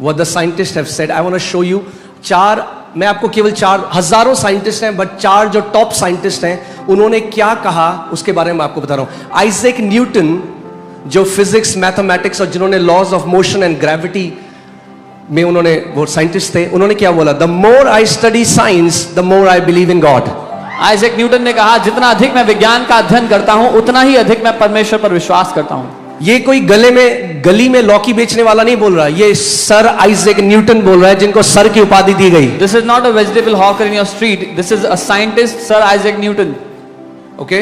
what the scientists have said. I want to show you मैं आपको केवल 4 हजारों साइंटिस्ट हैं, बट 4 जो टॉप साइंटिस्ट हैं उन्होंने क्या कहा उसके बारे में आपको बता रहा हूं. आइजैक न्यूटन जो फिजिक्स, मैथमेटिक्स और जिन्होंने laws of motion and gravity में उन्होंने वो साइंटिस्ट थे, उन्होंने क्या बोला? The more I study science the more I believe in God. Isaac Newton ने कहा जितना अधिक मैं विज्ञान का अध्ययन करता हूं उतना ही अधिक मैं परमेश्वर पर विश्वास करता हूं. ये कोई गली में लौकी बेचने वाला नहीं बोल रहा, ये सर आइजैक न्यूटन बोल रहा है, जिनको सर की उपाधि दी गई. This is not a vegetable hawker in your street, this is a scientist, sir Isaac Newton. Okay,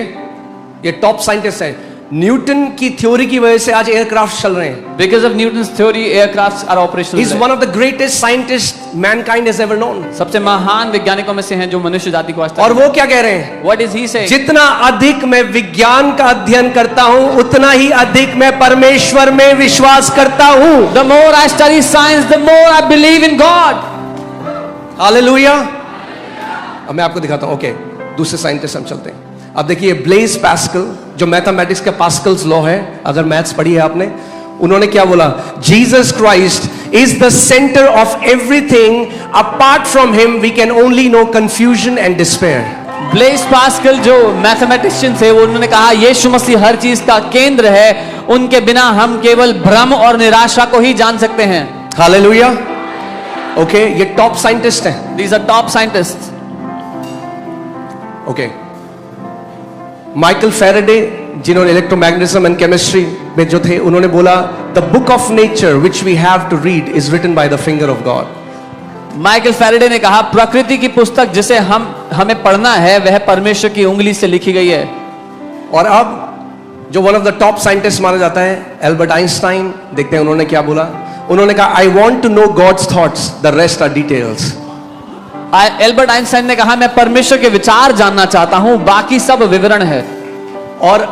ये टॉप साइंटिस्ट है. न्यूटन की थ्योरी की वजह से आज एयरक्राफ्ट चल रहे हैं. Because of Newton's theory aircrafts are operational. Is one of the greatest scientist mankind has ever known. सबसे महान वैज्ञानिकों में से हैं जो मनुष्य जाति को आज तक. और वो क्या कह रहे हैं? What is he saying? जितना अधिक मैं विज्ञान का अध्ययन करता हूं उतना ही अधिक मैं परमेश्वर में विश्वास करता हूं. The more I study science the more I believe in God. Hallelujah. अब मैं आपको दिखाता हूं. ओके, दूसरे साइंटिस्ट हम चलते हैं. अब देखिए ब्लेज पास्कल जो मैथमेटिक्स का पास्कल्स लॉ है, अगर मैथ्स पढ़ी है आपने, उन्होंने क्या बोला? Jesus Christ is the centre of everything, apart from him we can only know confusion and despair. Blaise Pascal जो मैथमेटिशियन थे, उन्होंने कहा यीशु मसीह हर चीज का केंद्र है, उनके बिना हम केवल भ्रम और निराशा को ही जान सकते हैं. हालेलुया. ओके, ये टॉप साइंटिस्ट हैं. These are top scientist. Okay, Michael Faraday जिन्होंने इलेक्ट्रोमैग्नेटिज्म एंड केमिस्ट्री में जो थे, उन्होंने बोला the book of nature which we have to read is written by the finger of God. Michael Faraday ने कहा प्रकृति की पुस्तक जिसे हमें पढ़ना है वह परमेश्वर की उंगली से लिखी गई है. और अब जो one of the top scientist माना जाता है, एल्बर्ट आइंस्टाइन, देखते हैं उन्होंने क्या बोला. उन्होंने कहा I want to know God's thoughts, the rest are details. Albert Einstein ने कहा मैं परमेश्वर के विचार जानना चाहता हूं, बाकी सब विवरण है. और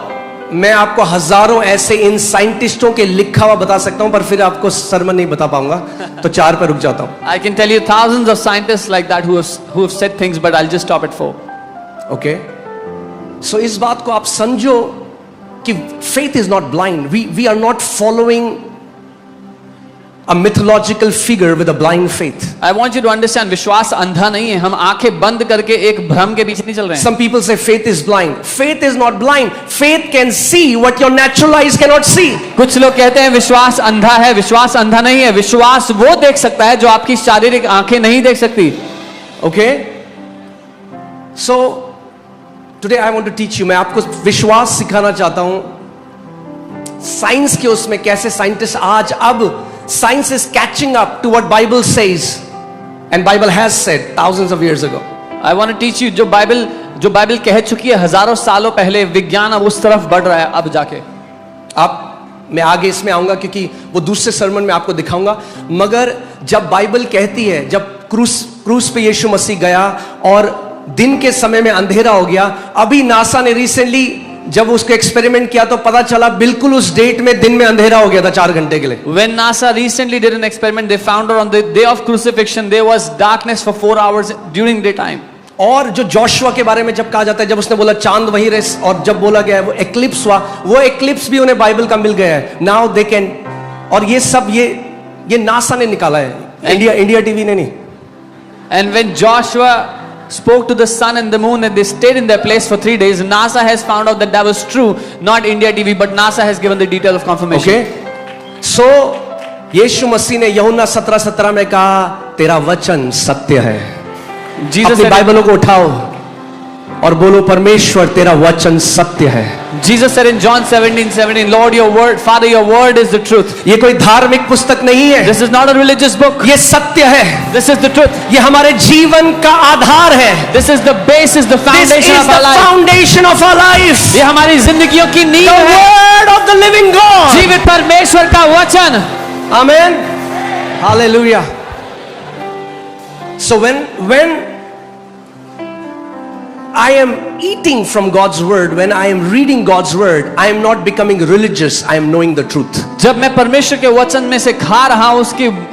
मैं आपको हजारों ऐसे इन साइंटिस्टों के लिखा हुआ बता सकता हूं, पर फिर आपको सरमन नहीं बता पाऊंगा, तो 4 पर रुक जाता हूं. I can tell you thousands of scientists like that who have said things, but I'll just stop at 4. Okay, सो इस बात को आप समझो कि faith is not blind. We are not following a mythological figure with a blind faith. I want you to understand, विश्वास अंधा नहीं है. हम आंखें बंद करके एक भ्रम के पीछे नहीं चल रहे हैं. Some people say faith is blind. Faith is not blind. Faith can see what your natural eyes cannot see. कुछ लोग कहते हैं विश्वास अंधा है. विश्वास अंधा नहीं है. विश्वास वो देख सकता है जो आपकी शारीरिक आंखें नहीं देख सकती. Okay? So today I want to teach you. मैं आपको विश्वास सिखाना चाहता हूं. साइंस के उसमें कैसे साइंटिस्ट आज अब science is catching up to what Bible says and Bible has said thousands of years ago. I want to teach you जो बाइबल कह चुकी है हजारों सालों पहले, विज्ञान अब उस तरफ बढ़ रहा है. अब जाके मैं आगे इसमें आऊंगा क्योंकि वो दूसरे सरमन में आपको दिखाऊंगा. मगर जब बाइबल कहती है, जब क्रूस पे यीशु मसीह गया और दिन के समय में अंधेरा हो गया, अभी नासा ने रिसेंटली जब उसको एक्सपेरिमेंट किया तो पता चला बिल्कुल उस डेट में दिन में अंधेरा हो गया था 4 घंटे के लिए. When NASA recently did an experiment, they found out on the day of crucifixion there was darkness for 4 hours during daytime. और जो जोशुआ के बारे में जब कहा जाता है, जब उसने बोला चांद वही रहे, और जब बोला गया है वो एक्लिप्स हुआ, वो एक्लिप्स भी उन्हें बाइबल का मिल गया है. नाउ दे कैन, और ये सब ये नासा ने निकाला है, इंडिया टीवी ने नहीं. And when Joshua spoke to the sun and the moon and they stayed in their place for 3 days, NASA has found out that that was true, not India TV, but NASA has given the detail of confirmation. Okay? So यीशु मसीह ने यूहन्ना 17:17 में कहा तेरा वचन सत्य है. अपनी बाइबलों को उठाओ और बोलो परमेश्वर तेरा वचन सत्य है. Jesus said in John 17:17, Lord, your word, Father, your word is the truth. ये कोई धार्मिक पुस्तक नहीं है. This is not a religious book. ये सत्य है. This is the truth. ये हमारे जीवन का आधार है. This is the basis, the foundation of our life. This is the foundation of our life. ये हमारी जिंदगियों की नींव है. The word of the living God. जीवित परमेश्वर का वचन. Amen. Hallelujah. So when I am eating from God's word, when I am reading God's word, I am not becoming religious, I am knowing the truth. जब मैं परमेश्वर के वचन में से खा रहा हूं,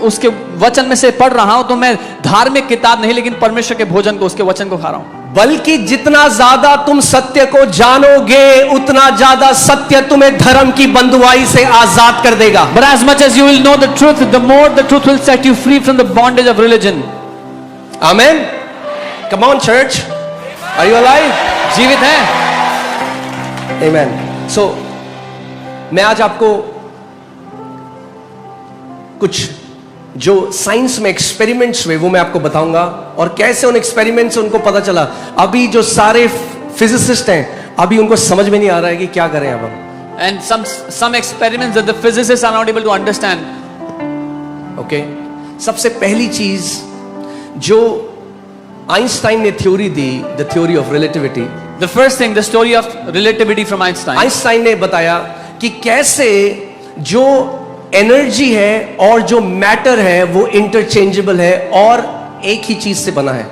उसके वचन में से पढ़ रहा हूं, तो मैं धार्मिक किताब नहीं लेकिन परमेश्वर के भोजन को, उसके वचन को खा रहा हूं. बल्कि जितना ज्यादा तुम सत्य को जानोगे उतना ज्यादा सत्य तुम्हें धर्म की बंधुआई से आजाद कर देगा. But as much as you will know the truth, the more the truth will set you free from the bondage of religion. Amen. Come on, church. Are you alive? जीवित है. Amen. So, मैं आज आपको कुछ जो science में experiments हुए वो मैं आपको बताऊंगा और कैसे उन एक्सपेरिमेंट्स से उनको पता चला. अभी जो सारे फिजिसिस्ट हैं अभी उनको समझ में नहीं आ रहा है कि क्या करें अब हम. And some experiments that the physicists are not able to understand. Okay सबसे पहली चीज जो आइंस्टाइन ने theory the, the theory of relativity. The first thing, the story of relativity from Einstein. Einstein ने बताया कि कैसे जो एनर्जी है और जो मैटर है वो इंटरचेंजेबल है और एक ही चीज से बना है.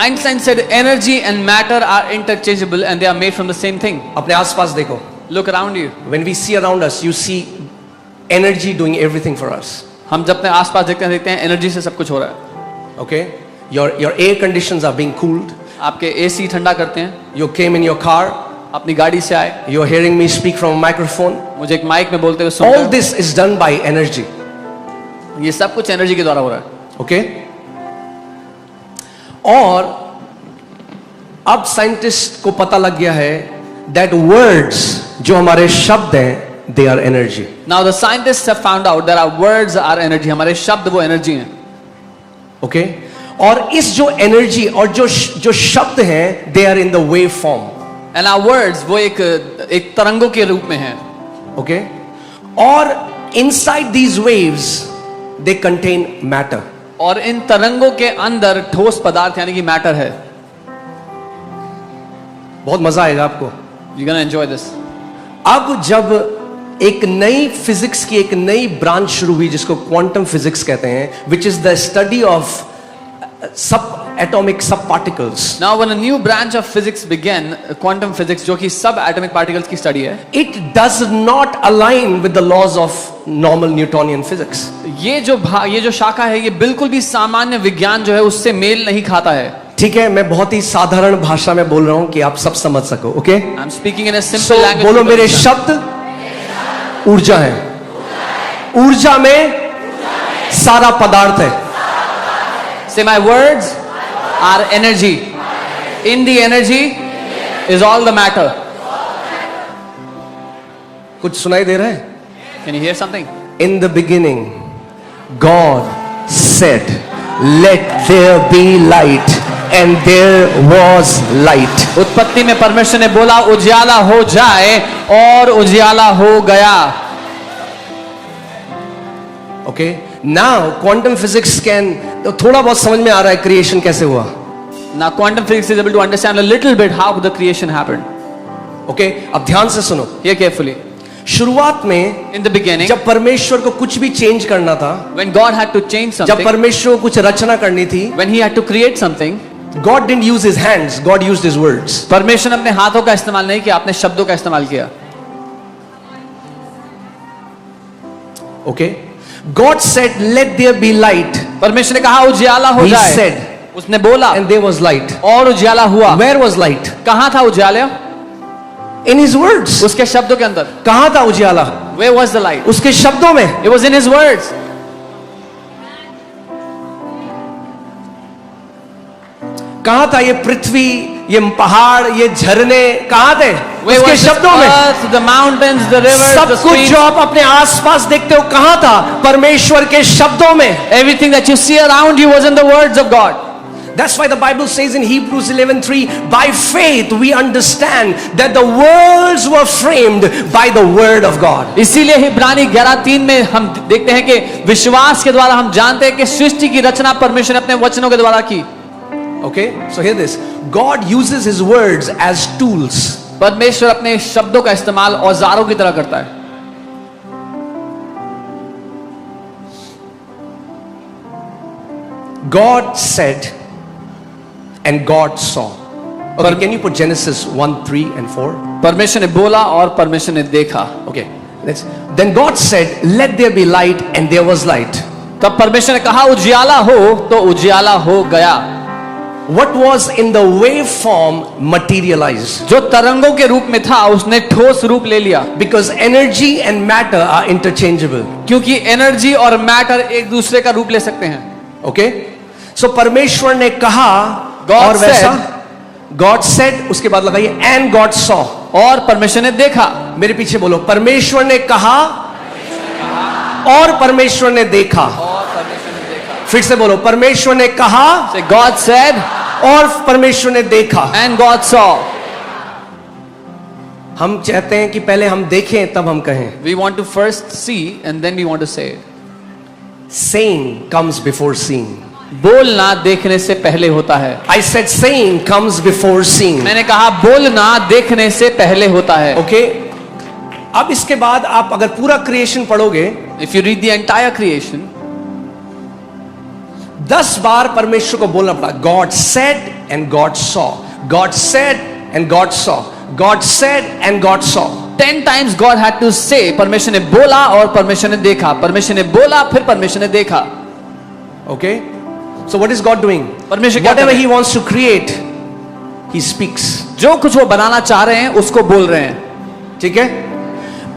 Einstein said energy and matter are interchangeable and they are made from the same thing. अपने आसपास देखो. Look around you. When we see around us, you see energy doing everything for us. हम जब अपने आसपास देखते हैं एनर्जी से सब कुछ हो रहा है. Okay, your air conditions are being cooled. आपके एसी ठंडा करते हैं. You came in your car. अपनी गाड़ी से आए. You're hearing me speak from a microphone. मुझे एक माइक में बोलते हुए सुनते All हैं. this is done by energy. ये सब कुछ एनर्जी के द्वारा हो रहा है. Okay? और अब साइंटिस्ट को पता लग गया है that words जो हमारे शब्द हैं they are energy. Now the scientists have found out that our words are energy. हमारे शब्द वो एनर्जी हैं. Okay? और इस जो एनर्जी और जो शब्द हैं they are in the wave form. And our words वो एक तरंगों के रूप में हैं. Okay? और inside these waves they contain matter. और इन तरंगों के अंदर ठोस पदार्थ यानी कि मैटर है. बहुत मजा आएगा आपको. You're gonna enjoy this. अब जब एक नई फिजिक्स की एक नई ब्रांच शुरू हुई जिसको क्वांटम फिजिक्स कहते हैं, which is the study of subatomic subparticles. Now when a new branch of physics began, quantum physics जो कि subatomic particles की study है, It does not align with the laws of normal Newtonian physics. ये जो शाखा है ये बिल्कुल भी सामान्य विज्ञान जो है उससे मेल नहीं खाता है. ठीक है, मैं बहुत ही साधारण भाषा में बोल रहा हूं कि आप सब समझ सको. Okay? I'm speaking in a simple So language. बोलो मेरे शब्द ऊर्जा है. ऊर्जा में सारा पदार्थ है. Say my words are energy. In the energy is all the matter. कुछ सुनाई दे रहा है? Can you hear something? In the beginning, God said, "Let there be light," and there was light. उत्पत्ति में परमेश्वर ने बोला उजियाला हो जाए और उजियाला हो गया. Okay? Now quantum physics can थोड़ा बहुत समझ में आ रहा है क्रिएशन कैसे हुआ. Now quantum physics is able to understand a little bit how the creation happened. Okay? अब ध्यान से सुनो. Hear carefully. शुरुआत में In the beginning, जब परमेश्वर को कुछ भी चेंज करना था, when God had to change जब something, परमेश्वर को कुछ रचना करनी थी, when he had to create something, God didn't use his hands, God used his words. परमेश्वर ने अपने हाथों का इस्तेमाल नहीं किया, अपने शब्दों का इस्तेमाल किया. Okay? God said, "Let there be light." परमेश्वर ने कहा उजियाला हो He जाए. said, उसने बोला and there was light. और उजियाला हुआ. Where was light? कहाँ था उजियाला? In his words. उसके शब्दों के अंदर. कहाँ था उजियाला? Where was the light? उसके शब्दों में. It was in his words. कहाँ था ये पृथ्वी, ये पहाड़, ये झरने कहाँ थे? Where उसके was the शब्दों में. earth, the mountains, the rivers, सब the कुछ streams, जो आप अपने आसपास देखते हो कहाँ था? परमेश्वर के शब्दों में. everything that you see around you was in the words of God. That's why the Bible says in Hebrews 11:3, by faith we understand that the worlds were framed by the word of God. इसीलिए इब्रानी 11:3 में हम देखते हैं कि विश्वास के द्वारा हम जानते हैं कि सृष्टि की रचना परमेश्वर ने अपने वचनों के द्वारा की. Okay, so hear this. God uses his words as tools. परमेश्वर अपने शब्दों का इस्तेमाल औजारों की तरह करता है. God said and God saw. Okay, can you put Genesis 1:3 and 4? परमेश्वर ने बोला और परमेश्वर ने देखा. Okay, then God said, "Let there be light," and there was light. तब परमेश्वर ने कहा उजियाला हो तो उजियाला हो गया. what was in the waveform materialized. जो तरंगों के रूप में था उसने ठोस रूप ले लिया, Because energy and matter are interchangeable. क्योंकि एनर्जी और मैटर एक दूसरे का रूप ले सकते हैं. Okay? So परमेश्वर ने कहा God और वैसा said. God said, उसके बाद लगाइए and God saw. और परमेश्वर ने देखा. मेरे पीछे बोलो, परमेश्वर ने कहा और परमेश्वर ने देखा. फिर से बोलो, परमेश्वर ने कहा Say, God said और परमेश्वर ने देखा. and God saw. हम चाहते हैं कि पहले हम देखें तब हम कहें. We want to first see and then we want to say it. Saying comes before seeing. बोलना देखने से पहले होता है. I said saying comes before seeing. मैंने कहा बोलना देखने से पहले होता है. Okay? अब इसके बाद आप अगर पूरा क्रिएशन पढ़ोगे, If you read the entire creation, 10 बार परमेश्वर को बोलना पड़ा. God said and God saw. God said and God saw. God said and God saw. 10 times God had to say. परमेश्वर ने बोला और परमेश्वर ने देखा. परमेश्वर ने बोला फिर परमेश्वर ने देखा. Okay? So what is God doing? परमेश्वर क्या कर Whatever रहे He हैं? wants to create, He speaks. जो कुछ वो बनाना चाह रहे हैं उसको बोल रहे हैं. ठीक है?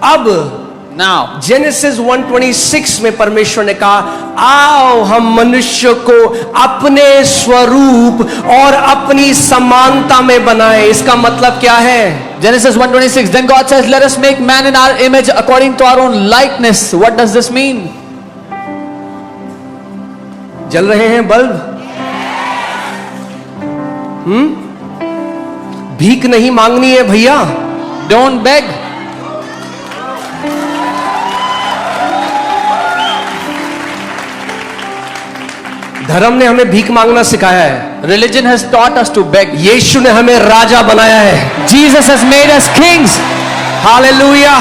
अब Now जेनेसिस 1:26 में परमेश्वर ने कहा, आओ हम मनुष्य को अपने स्वरूप और अपनी समानता में बनाए. इसका मतलब क्या है? Genesis 1:26. Then God says, "Let us make man in our image, according to our own likeness." What does this mean? जल रहे हैं बल्ब? भीख नहीं मांगनी है भैया. Don't beg. धर्म ने हमें भीख मांगना सिखाया है. Religion has taught us to beg. यीशु ने हमें राजा बनाया है. Jesus has made us kings. Hallelujah.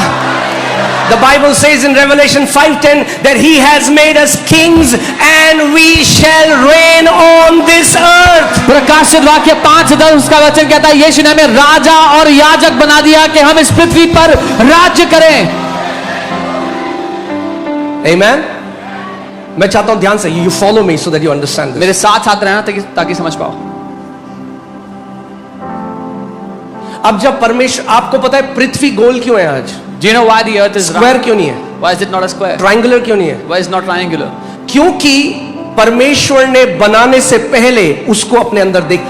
The Bible says in Revelation 5:10 that He has made us kings and we shall reign on this earth. प्रकाशित वाक्य 5:10 उसका वचन कहता है यीशु ने हमें राजा और याजक बना दिया कि हम इस पृथ्वी पर राज्य करें. Amen. मैं चाहता हूं ध्यान से you follow me so that you understand this. मेरे साथ साथ रहना ताकि समझ पाओ. अब जब परमेश्वर, आपको पता है पृथ्वी गोल क्यों है आज? Do you know why the earth is square round? क्यों नहीं है? Why is it not a square? Triangular क्यों नहीं है? Why is it not triangular? क्योंकि परमेश्वर ने बनाने से पहले उसको अपने अंदर देख.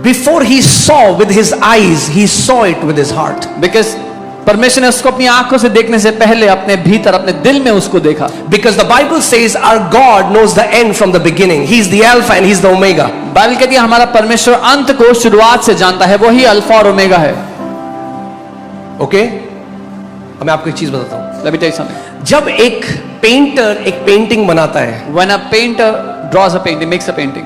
Before He saw with His eyes, He saw it with His heart. Because परमेश्वर ने उसको अपनी आंखों से देखने से पहले अपने भीतर अपने दिल में उसको देखा. Because the Bible says our God knows the end from the beginning. He's the Alpha and He's the Omega. Bible कहती है हमारा परमेश्वर अंत को शुरुआत से जानता है. वही अल्फा और ओमेगा है. Okay? अब मैं आपको एक चीज बताता हूं. Let me tell you something. जब एक पेंटर एक पेंटिंग बनाता है, When a painter draws a painting, makes a painting,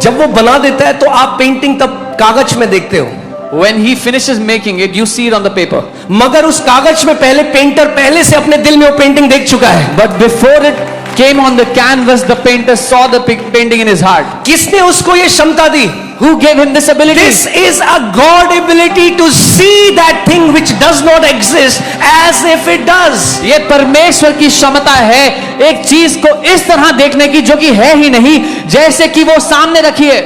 जब वो बना देता है तो आप पेंटिंग तब कागज में देखते हो. when he finishes making it, you see it on the paper. मगर उस कागज में पहले पेंटर पहले से अपने दिल में वो पेंटिंग देख चुका है. But before it came on the canvas, the painter saw the painting in his heart. किसने उसको ये क्षमता दी? Who gave him this ability? This is a God ability to see that thing which does not exist as if it does. ये परमेश्वर की क्षमता है एक चीज को इस तरह देखने की जो कि है ही नहीं जैसे कि वो सामने रखी है.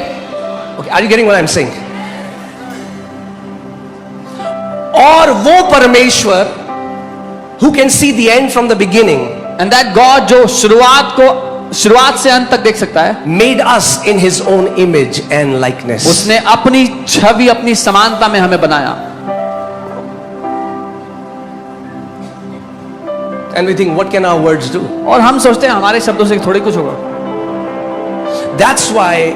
Okay, are you getting what I'm saying? और वो परमेश्वर who can see the end from the beginning, And that God जो शुरुआत से अंत तक देख सकता है, made us in His own image and likeness. उसने अपनी छवि अपनी समानता में हमें बनाया. And we think, what can our words do? और हम सोचते हैं हमारे शब्दों से थोड़ी कुछ होगा. That's why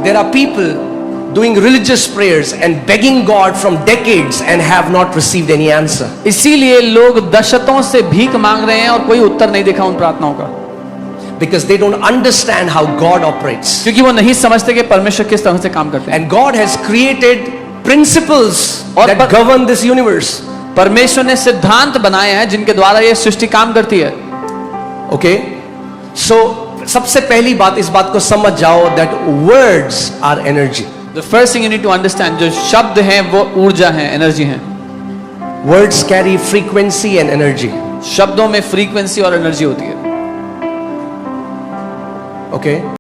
there are people doing religious prayers and begging God from decades and have not received any answer. इसीलिए लोग दशकों से भीख मांग रहे हैं और कोई उत्तर नहीं देखा उन प्रार्थनाओं का. Because they don't understand how God operates. क्योंकि वो नहीं समझते कि परमेश्वर किस तरह से काम करते हैं. And God has created principles और that govern this universe. परमेश्वर ने सिद्धांत बनाए हैं जिनके द्वारा ये सृष्टि काम करती है. Okay? So सबसे पहली बात, इस बात को समझ जाओ that words are energy. The first thing you need to understand, जो शब्द हैं वो ऊर्जा है, एनर्जी है. Words carry frequency and energy. शब्दों में फ्रीक्वेंसी और एनर्जी होती है. Okay?